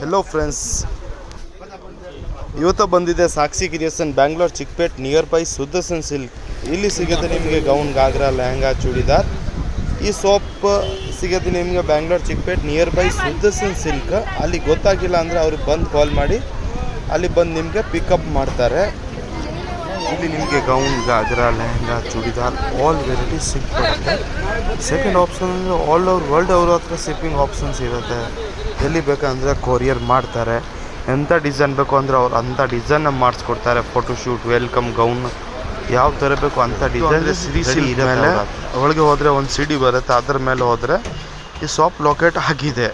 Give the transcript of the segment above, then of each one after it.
Hello friends, ಇವತ್ತು ಬಂದಿದೆ Sakshi creation Bangalore Chickpet nearby Sudarshan silk. ಇಲ್ಲಿ ಸಿಗುತ್ತೆ ನಿಮಗೆ ಗೌನ್, ಗಾಗ್ರಾ, ಲೆಹಂಗಾ, ಚೂಡಿದಾರ್. ಈ ಸೋಪ್ ಸಿಗುತ್ತೆ ನಿಮಗೆ Bangalore Chickpet nearby Sudarshan silk. ಅಲ್ಲಿ ಗೊತ್ತಾಗಿಲ್ಲ ಅಂದರೆ ಅವ್ರಿಗೆ ಬಂದು ಕಾಲ್ ಮಾಡಿ ಅಲ್ಲಿ ಬಂದು ನಿಮಗೆ ಪಿಕಪ್ ಮಾಡ್ತಾರೆ. ಇಲ್ಲಿ ನಿಮಗೆ gown, ghagra, lehenga, churidar all varieties ಸಿಗ್ಬಿಡುತ್ತೆ. ಸೆಕೆಂಡ್ ಆಪ್ಷನ್ ಅಂದರೆ ಆಲ್ ಓವರ್ ವರ್ಲ್ಡ್ ಅವ್ರ ಹತ್ರ ಶಿಪ್ಪಿಂಗ್ ಆಪ್ಷನ್ಸ್ ಇರುತ್ತೆ. ಎಲ್ಲಿ ಬೇಕಂದರೆ ಕೊರಿಯರ್ ಮಾಡ್ತಾರೆ. ಎಂಥ ಡಿಸೈನ್ ಬೇಕು ಅಂದರೆ ಅವ್ರು ಅಂಥ ಡಿಸೈನ್ನ ಮಾಡಿಸ್ಕೊಡ್ತಾರೆ. ಫೋಟೋಶೂಟ್, ವೆಲ್ಕಮ್ ಗೌನ್ ಯಾವ ಥರ ಬೇಕು ಅಂಥ ಡಿಸೈನ್ ಮೇಲೆ ಒಳಗೆ ಹೋದರೆ ಒಂದು ಸಿಡಿ ಬರುತ್ತೆ. ಅದರ ಮೇಲೆ ಹೋದರೆ ಈ ಶಾಪ್ ಲೊಕೇಟ್ ಆಗಿದೆ.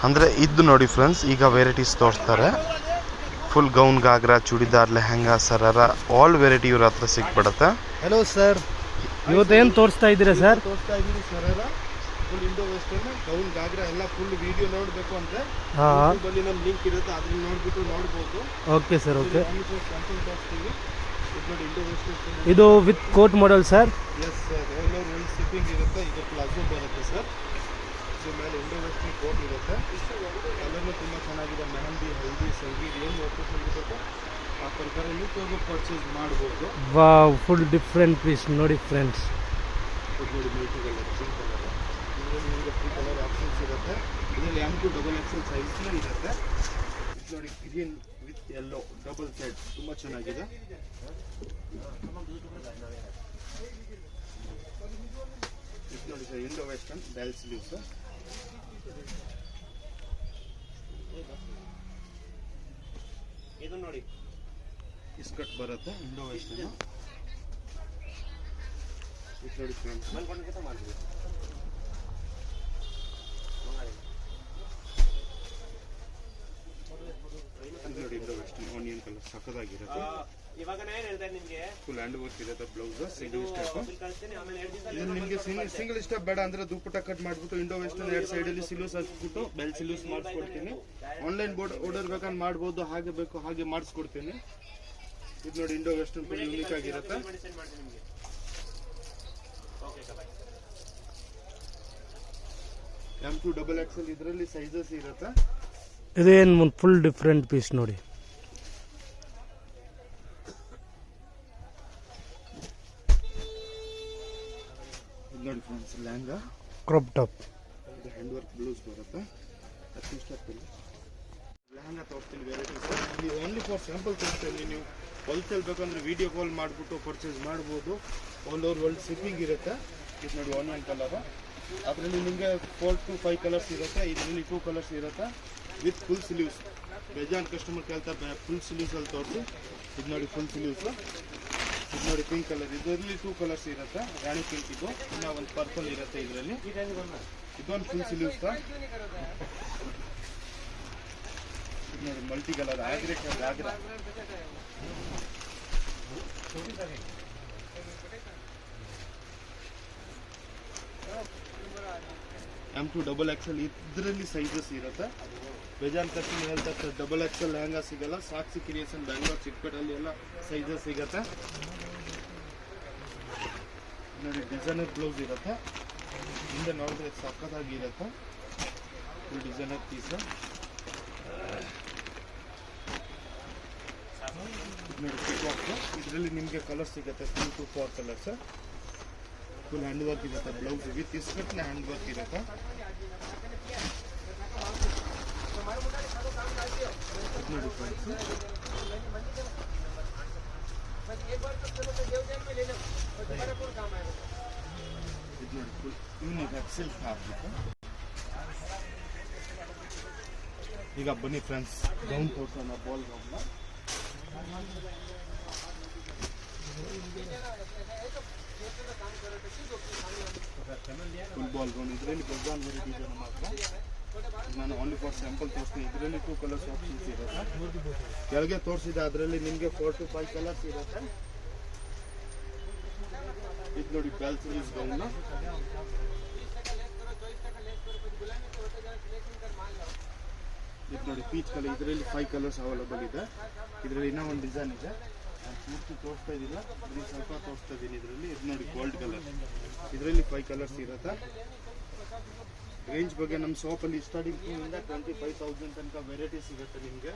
ಅಂದರೆ ಇದು ನೋಡಿ ಫ್ರೆಂಡ್ಸ್, ಈಗ ವೆರೈಟೀಸ್ ತೋರಿಸ್ತಾರೆ. Full gown, ghagra, churidar, lehenga, sharara all variety ಇವ್ರ ಹತ್ರ ಸಿಕ್ಬಿಡುತ್ತೆ. ಹಲೋ ಸರ್, ಇವತ್ತೇನು ತೋರಿಸ್ತಾ ಇದ್ದೀರಾ ಸರ್? ತೋರಿಸ್ತಾ ಇದ್ದೀನಿ sharara, full Indo western, gown, ghagra ಎಲ್ಲ ಫುಲ್ ವಿಡಿಯೋ ನೋಡಬೇಕು ಅಂದರೆ ಅಲ್ಲಿ ನಮ್ಮ ಲಿಂಕ್ ಇರುತ್ತೆ, ಅದನ್ನ ನೋಡಿಬಿಟ್ಟು ನೋಡ್ಬೋದು. Okay sir, okay. ತೋರಿಸ್ತೀವಿ. ನೋಡಿ ಇಂಡೋ ವೆಸ್ಟರ್ನ್, ಇದು with coat model sir? Yes sir, all over world shipping ಇರುತ್ತೆ. ಇದು ಪ್ಲಾಜೋ ಬರುತ್ತೆ ಸರ್. ಇದ್ರ ಮೇಲೆ ಇಂಡೋ ವೆಸ್ಟರ್ನ್ ಕೋಟ್ ಇರುತ್ತೆ. ಕಲರ್ನು ತುಂಬ ಚೆನ್ನಾಗಿದೆ. ಮೆಹಂದಿ, ಹಲ್ದಿ, ಸಂಗೀತ್ ಏನು ಒಕ್ಕೂಟ ಇರಬೇಕು ಆ ಪ್ರಕಾರ ನೀವು ಪರ್ಚೇಸ್ ಮಾಡ್ಬೋದು. ವಾವ್, ಫುಲ್ ಡಿಫ್ರೆಂಟ್ ಪೀಸ್ ನೋಡಿ ಫ್ರೆಂಡ್ಸ್. ನೋಡಿ ಮಲ್ಟಿ ಕಲರ್, ಪಿಂಕ್ ಕಲರ್, ಇದರಲ್ಲಿ ನಿಮಗೆ 3 ಕಲರ್ ಆಪ್ಷನ್ಸ್ ಇರುತ್ತೆ. ಇದರಲ್ಲಿ M2 XXL ಸೈಜ್ನ ಇರುತ್ತೆ. ಇದು ನೋಡಿ green with yellow double set, ತುಂಬ ಚೆನ್ನಾಗಿದೆ. ಇದು ನೋಡಿ sir, Indo western bell sleeves. ಇದು ನೋಡಿ ಇಸ್ಕಟ್ ಬರುತ್ತೆ, ಇಂಡೋ ವೆಸ್ಟರ್ನ್. ಇದು ನೋಡಿ ಫ್ರೆಂಡ್ಸ್, ನೋಡಿ ಇಂಡೋ ವೆಸ್ಟರ್ನ್ ಆನಿಯನ್ ಕಲರ್ ಸಖತ್ತಾಗಿರುತ್ತೆ. ಫುಲ್ ಹ್ಯಾಂಡ್ ವರ್ಕ್ ಇರುತ್ತೆ. Blouse single step. ಇದು ನಿಮಗೆ ಸಿಂಗಲ್ ಸ್ಟೆಪ್ ಬೇಡ ಅಂದ್ರೆ ದುಪ್ಪಟ್ಟ ಕಟ್ ಮಾಡಿಬಿಟ್ಟು ಇಂಡೋ ವೆಸ್ಟರ್ನ್ 2 ಸೈಡಲ್ಲಿ ಸಿಲೂಸ್ ಹಾಕ್ಬಿಟ್ಟು ಬೆಲ್ ಸಿಲೂಸ್ ಮಾಡಿಸ್ಕೊಡ್ತೀನಿ. ಆನ್ಲೈನ್ ಆರ್ಡರ್ ಬೇಕಂದ್ರೆ ಮಾಡ್ಬೋದು, ಹಾಗೆ ಬೇಕು ಹಾಗೆ ಮಾಡಿಸ್ಕೊಡ್ತೀನಿ. ಇದು ನೋಡಿ ಇಂಡೋ ವೆಸ್ಟರ್ನ್ ಫುಲ್ ಯೂನಿಕ್ ಆಗಿರುತ್ತೆ. M2 XXL ಇದರಲ್ಲಿ ಸೈಜಸ್ ಇರುತ್ತೆ. ಇದೇನು ಫುಲ್ ಡಿಫ್ರೆಂಟ್ ಪೀಸ್ ನೋಡಿ. ನೋಡಿ friends, lehenga crop top, hand work blouse ಬರುತ್ತೆ. 10 ಸ್ಟೆಪ್ ಇಲ್ಲಿ ಲೆಹಂಗಾ ತೋರಿಸ್ತೀನಿ ವೆರೈಟೀಸ್. ಇಲ್ಲಿ ಓನ್ಲಿ ಫಾರ್ ಸ್ಯಾಂಪಲ್ ತೋರಿಸ್ತೀನಿ. ನೀವು ಹೋಲ್ಸೇಲ್ ಬೇಕಂದ್ರೆ ವಿಡಿಯೋ ಕಾಲ್ ಮಾಡಿಬಿಟ್ಟು ಪರ್ಚೇಸ್ ಮಾಡ್ಬೋದು. ಆಲ್ ಓವರ್ ವರ್ಲ್ಡ್ ಶಿಪ್ಪಿಂಗ್ ಇರುತ್ತೆ. ಇದು ನೋಡಿ ಆನಿಯನ್ ಕಲರ್, ಅದರಲ್ಲಿ ನಿಮಗೆ 4 to 5 ಕಲರ್ಸ್ ಇರುತ್ತೆ. ಇದರಲ್ಲಿ 2 ಕಲರ್ಸ್ ಇರುತ್ತೆ ವಿತ್ ಫುಲ್ ಸ್ಲೀವ್ಸ್. ಬೇಜಾನ್ ಕಸ್ಟಮರ್ ಕೇಳ್ತಾರೆ ಫುಲ್ ಸ್ಲೀವ್ಸ್ ಅಲ್ಲಿ ತೋರಿಸಿ. ಇದು ನೋಡಿ ಫುಲ್ ಸ್ಲೀವ್ಸ್. ಇದು ನೋಡಿ ಪಿಂಕ್ ಕಲರ್, ಇದರಲ್ಲಿ 2 ಕಲರ್ಸ್ ಇರುತ್ತೆ. ರಾಣಿ ಪಿಂಕ್, ಇದು ಇನ್ನ ಒಂದು ಪರ್ಪಲ್ ಇರುತ್ತೆ. ಇದರಲ್ಲಿ ಇದೊಂದು ಫುಲ್ ಸ್ಲೀವ್ಸ್. ಇದು ನೋಡಿ multi colour, ghagra. M2 XXL ಇದರಲ್ಲಿ ಸೈಜಸ್ ಇರುತ್ತೆ. ಬೇಜಾನ್ ಕಸ್ಟಮರ್ ಹೇಳ್ತಾರೆ XXL ಲೆಹಂಗಾ ಸಿಗಲ್ಲ. ಸಾಕ್ಷಿ ಕ್ರಿಯೇಷನ್ ಬ್ಯಾಂಗ್ಳೂರ್ ಚಿಕ್ಕಪೇಟಲ್ಲಿ ಎಲ್ಲ ಸೈಜಸ್ ಸಿಗುತ್ತೆ. ನೋಡಿ ಡಿಸೈನರ್ ಬ್ಲೌಸ್ ಇರುತ್ತೆ. ಹಿಂದೆ ನೋಡಿದ್ರೆ ಸಖತ್ತಾಗಿರುತ್ತೆ. Full designer piece. ನೋಡಿ ಪಿಕಾಕ್, ಇದರಲ್ಲಿ ನಿಮಗೆ ಕಲರ್ ಸಿಗುತ್ತೆ 3 to 4 colours. Full hand work ಇರುತ್ತೆ. ಬ್ಲೌಸ್ ವಿತ್ ಇಸ್ಕಟ್ನ ಹ್ಯಾಂಡ್ ವರ್ಕ್ ಇರುತ್ತೆ. ನೋಡಿ ಫ್ರೆಂಡ್ಸ್, ಇದು ನೋಡಿ ಫುಲ್ ಯೂನಿಕ್ ಸಿಲ್ಕ್ ಹಾಕ್ಬೇಕು. ಈಗ ಬನ್ನಿ ಫ್ರೆಂಡ್ಸ್, ಗೌನ್ ತೋರ್ಸೋಣ. Ball gown, full ball gown. ಇದರಲ್ಲಿ ಬಜಾನ್ ವೆರೈಟಿ ಇದೆ ನಮ್ಮ ಹತ್ರ. ನಾನು ಓನ್ಲಿ ಫಾರ್ ಸ್ಯಾಂಪಲ್ ತೋರಿಸ್ತೀನಿ. ಇದರಲ್ಲಿ 2 ಕಲರ್ಸ್ ಆಪ್ಷನ್ಸ್ ಇರುತ್ತೆ. ಕೆಳಗೆ ತೋರಿಸಿದೆ ಅದರಲ್ಲಿ ನಿಮಗೆ 4 to 5 ಕಲರ್ಸ್ ಇರುತ್ತೆ. ಇದು ನೋಡಿ ಬೆಲ್ ಸ್ಲೀವ್ಸ್ ಗೌನ್. ಇದು ನೋಡಿ ಪೀಚ್ ಕಲರ್, ಇದರಲ್ಲಿ 5 ಕಲರ್ಸ್ ಅವೈಲೇಬಲ್ ಇದೆ. ಇದರಲ್ಲಿ ಇನ್ನೂ ಒಂದು ಡಿಸೈನ್ ಇದೆ. ಪೂರ್ತಿ ತೋರಿಸ್ತಾ ಇದ್ದಿಲ್ಲ, ಸ್ವಲ್ಪ ತೋರಿಸ್ತಾ ಇದ್ದೀನಿ ಇದರಲ್ಲಿ. ಇದು ನೋಡಿ ಗೋಲ್ಡ್ ಕಲರ್, ಇದರಲ್ಲಿ 5 ಕಲರ್ಸ್ ಇರುತ್ತೆ. ರೇಂಜ್ ಬಗ್ಗೆ ನಮ್ಮ ಶಾಪಲ್ಲಿ ಸ್ಟಾರ್ಟಿಂಗ್ ಇಂದ 25,000 ತನಕ ವೆರೈಟಿ ಸಿಗುತ್ತೆ ನಿಮಗೆ.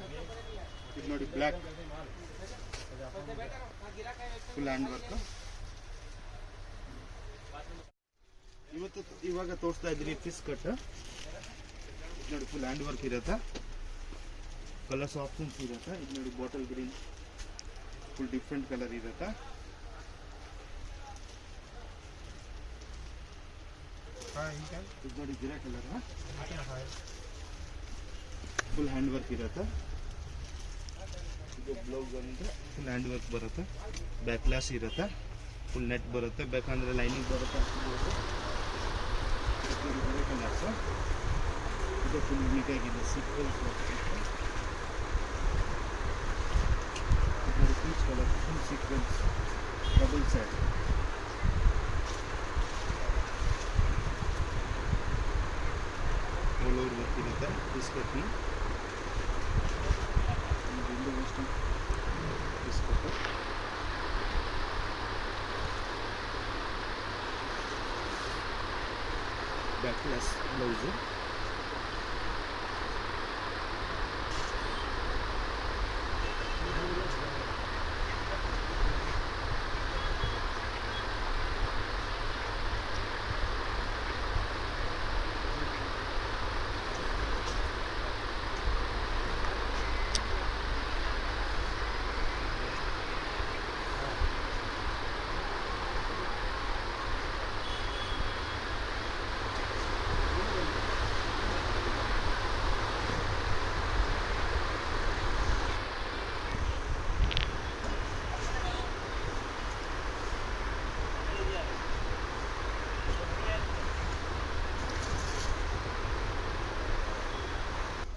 ಇದು ನೋಡಿ ಬ್ಲ್ಯಾಕ್ ಫುಲ್ ಹ್ಯಾಂಡ್ ವರ್ಕ್. ಇವಾಗ ತೋರಿಸ್ತಾ ಇದ್ದೀನಿ ಫಿಶ್ ಕಟ್. ನೋಡಿ ಫುಲ್ ಹ್ಯಾಂಡ್ ವರ್ಕ್ ಇರುತ್ತೆ, ಕಲರ್ಸ್ ಆಪ್ಷನ್ಸ್ ಇರುತ್ತೆ. ಇದು ನೋಡಿ bottle green full different colour ಇರುತ್ತೆ. ಇದು ನೋಡಿ ಗಿರಾ ಕಲರ್ ಫುಲ್ ಹ್ಯಾಂಡ್ ವರ್ಕ್ ಇರುತ್ತೆ. ಇದು ಬ್ಲೌಸ್ ಅಂದರೆ ಫುಲ್ ಹ್ಯಾಂಡ್ ವರ್ಕ್ ಬರುತ್ತೆ, ಬ್ಯಾಕ್ ಲ್ಯಾಶ್ ಇರುತ್ತೆ, ಫುಲ್ ನೆಟ್ ಬರುತ್ತೆ, ಬೇಕಂದ್ರೆ ಲೈನಿಂಗ್ ಬರುತ್ತೆ. ಗಿರಾ ಕಲರ್ಸ್ ಇದು ಫುಲ್ ನೀಟಾಗಿದೆ, sequence peach colour full sequence double side. All over work ಇರುತ್ತೆ ಬಿಸ್ಕಟ್ನ. Biscuit backless blouse.